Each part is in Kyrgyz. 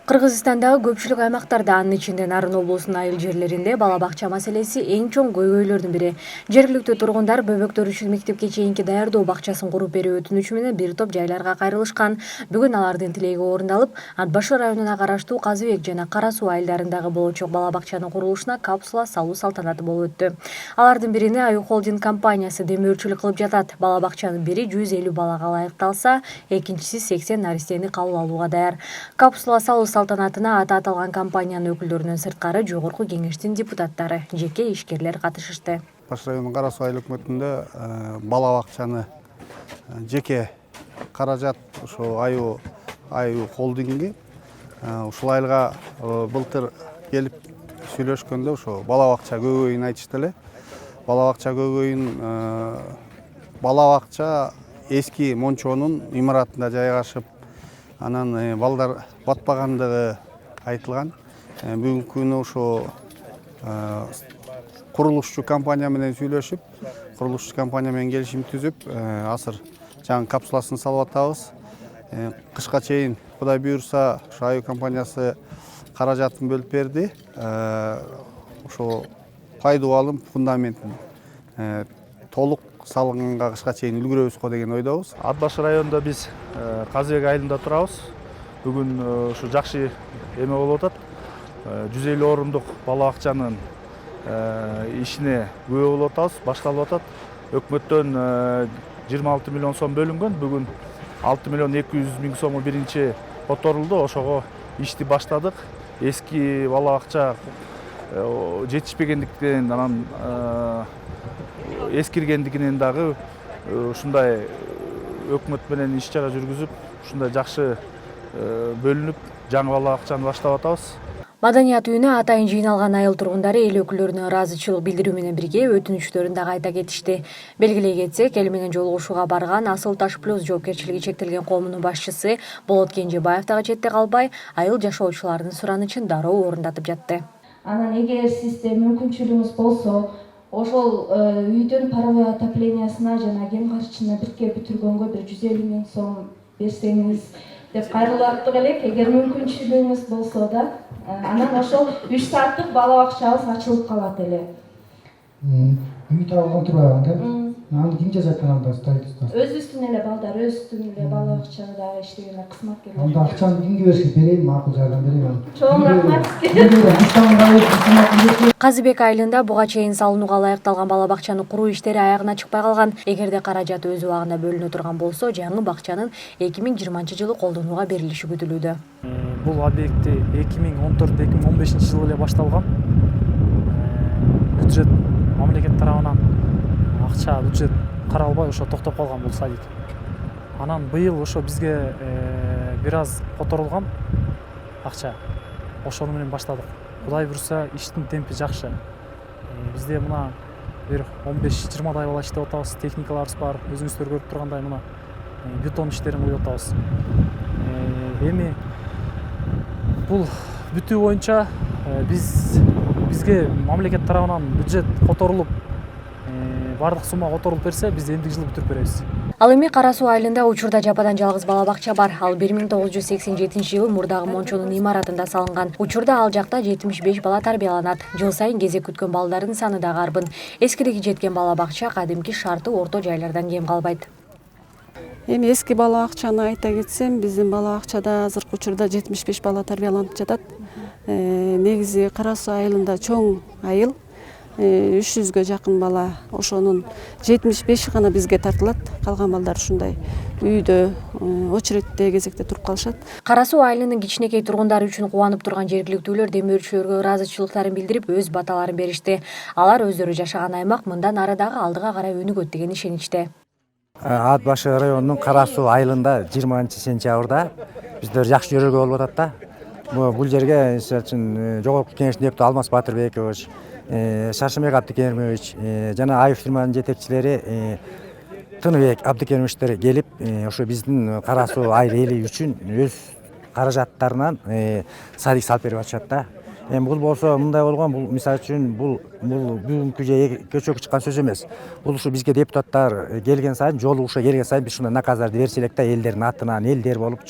Кыргызстандагы көпчүлүк аймактарда, анын ичинде Нарын облусунун айыл жерлеринде бала бакча маселеси эң чоң көйгөйлөрдүн бири. Жергиликтүү тургундар бөбөктөр үчүн мектепке чейинки даярдоо бакчасын куруп берүү өтүнүчү менен бир топ жайларга кайрылышкан. Бүгүн алардын тилеги орундалып, Ат башы районуна караштуу Казы Бек жана Кара Суу айылдарындагы болочок бала бакчанын курулушуна капсула салуу салтанаты болуп өттү. Алардын бирине Аю холдинг компаниясы демөөрчүлүк кылып жатат. Бала бакчанын бири 150 балага ылайыкталса, экинчиси 80 наристени кабыл алууга даяр. Капсула салуу салтанатына аты аталган компаниянын өкүлдөрүнөн сырткары Жогорку кеңештин депутаттары, жеке ишкерлер катышышты. Баш районунун Кара Суу айыл өкмөтүндө бала бакчаны жеке каражат ошо Аю холдинги ушул айылга былтыр келип сүйлөшкөндө ошо бала бакча көйгөйүн айтышты эле. Бала бакча көйгөйүн бала бакча эски мончонун имаратында жайгашып, анан балдар батпагандыгы айтылган. Бүгүнкү күнү ошо курулушчу компания менен сүйлөшүп, курулушчу компания менен келишим түзүп, азыр жаңы капсуласын салып атабыз. Кышка чейин Кудай буйрса, ошо Аю компаниясы каражатын бөлүп берди. Ошо пайдуу алым фундаментин толук салынганга кышка чейин үлгүрөбүз го деген ойдобуз. Ат башы районунда биз Казы Бек айылында турабыз. Бүгүн ушу жакшы эме болуп атат. 150 орундук бала бакчанын ишине күбө болуп атабыз, башталып атат. Өкмөттөн 26 миллион сом бөлүнгөн. Бүгүн 6 миллион 200 миң сому биринчи которулду. Ошого ишти баштадык. Эски бала бакча жетишпегендиктен, анан эскиргендигинен дагы ушундай өкмөт менен иш чара жүргүзүп, ушундай жакшы бөлүнүп, жаңы бала бакчаны баштап атабыз. Маданият үйүнө атайын жыйналган айыл тургундары эл өкүлдөрүнө ыраазычылык билдирүү менен бирге өтүнүчтөрүн дагы айта кетишти. Белгилей кетсек, эл менен жолугушууга барган Асыл Таш Плюс жоопкерчилиги чектелген коомунун башчысы Болот Кенжебаев дагы четте калбай, айыл жашоочуларынын суранычын дароо орундатып жатты. Анан эгер сизде мүмкүнчүлүгүңүз болсо, ошол үйдүн паровой отоплениясына жана кем карчына бирге бүтүргөнгө бир 150 миң сом берсеңиз деп кайрылаттык элек. Эгер мүмкүнчүлүгүңүз болсо да, анан ошол 3 сааттык бала бакчабыз ачылып калат эле. Үй табылган турбайбы да? Аны ким жасайт анда строительство? Өзүбүздүн эле балдар, өзүбүздүн эле бала бакчада иштеген кызматкерлер. Анда акчаны кимге бериши берейин, макул жардам берейин. Чоң рахмат. Казы Бек айылында буга чейин салынууга ылайыкталган бала бакчаны куруу иштери аягына чыкпай калган. Эгерде каражат өз убагында бөлүнө турган болсо, жаңы бакчанын 2020-жылы колдонууга берилиши күтүлүүдө. Бул объекти 2014-2015 жылы эле башталган. Бюджет мамлекет тарабынан акча бюджет каралбай ошо токтоп калган бул садик. Анан быйыл ошо бизге бир аз которулган акча. Ошону менен баштадык. Кудай буйрса, иштин темпи жакшы. Бизде мына бир 15-20 бала иштеп атабыз, техникаларыбыз бар. Өзүңүздөр көрүп тургандай мына бетон иштерин куюп атабыз. Эми бул бүтүү боюнча бизге мамлекет тарабынан бюджет которулуп, бардык сумма которулуп берсе, биз эндиги жылы бүтүрүп беребиз. Ал эми Кара Суу айылында учурда жападан жалгыз бала бакча бар. Ал 1987-жылы мурдагы мончонун имаратында салынган. Учурда ал жакта 75 бала тарбияланат. Жыл сайын кезек күткөн балдардын саны дагы арбын. Эскилиги жеткен бала бакча кадимки шарты орто жайлардан кем калбайт. Эми эски бала бакчаны айта кетсем, биздин бала бакчада азыркы учурда 75 бала тарбияланып жатат. Негизи Кара Суу айылында чоң айыл, 300гө жакын бала, ошонун 75 гана бизге тартылат. Калган балдар ушундай үйдө, очередте, кезекте туруп калышат. Кара Суу айылынын кичинекей тургундары үчүн кубанып турган жергиликтүүлөр демөөрчүлөргө ыраазычылыктарын билдирип, өз баталарын беришти. Алар өздөрү жашаган аймак мындан ары дагы алдыга карай өнүгөт деген ишеничте. Ат башы районунун Кара Суу айылында 20-сентябрда биздер жакшы жөрөлгө болуп атат да. Бул жерге Жогорку кеңештин депутаты Алмаз Батырбекович, Шаршымбек Абдыкеримович жана Аю фирманын жетекчилери Тыныбек Абдыкеримовичтер келип, ошо биздин Кара Суу айыл эли үчүн өз каражаттарынан садик салып берип атышат да. Бул болсо мындай болгон, бул мисалы үчүн бул бүгүнкү же көчөгө чыккан сөз эмес. Бул ушу бизге депутаттар келген сайын, жолугушууга келген сайын биз ушундай наказдарды берсек да, элдердин атынан элдер болуп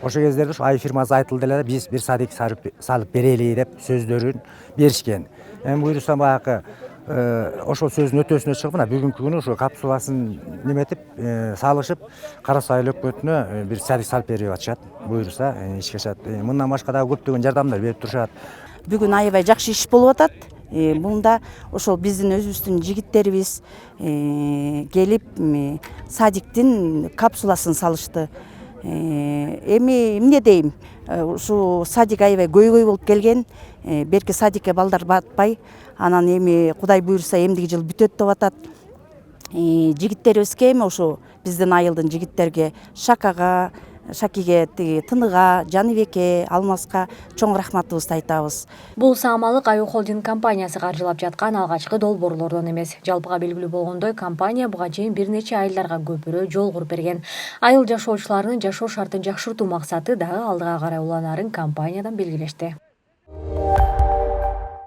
ошол кездерде ушу ай фирмасы айтылды эле биз бир садик салып берели деп сөздөрүн беришкен. Эми буюрса баягы ошол сөздүн өтөсүнө чыгып мына бүгүнкү күнү ушу капсуласын неметип салышып Кара Суу айыл өкмөтүнө бир садик салып берип атышат. Буюрса ишке ашат. Мындан башка дагы көптөгөн жардамдар берип турушат. Бүгүн аябай жакшы иш болуп атат. Мында ошол биздин өзүбүздүн жигиттерибиз келип садиктин капсуласын салышты. Эми эмне дейм, ушу садик аябай көйгөй болуп келген. Берки садикке балдар батпай, анан эми Кудай буйруса эмдиги жыл бүтөт деп атат. Жигиттерибизге эми ушу биздин айылдын жигиттерге Шакиге, Тыныга, Жаныбекке, Алмаска чоң рахматыбызды айтабыз. Бул Саамалык Аюу холдинг компаниясы каржылап жаткан алгачкы долбоорлордон эмес. Жалпыга белгилүү болгондой, компания буга чейин бир нече айылдарга көпүрө жол куруп берген. Айыл жашоочуларынын жашоо шартын жакшыртуу максаты дагы алдыга карай уланарын компаниядан белгилешти.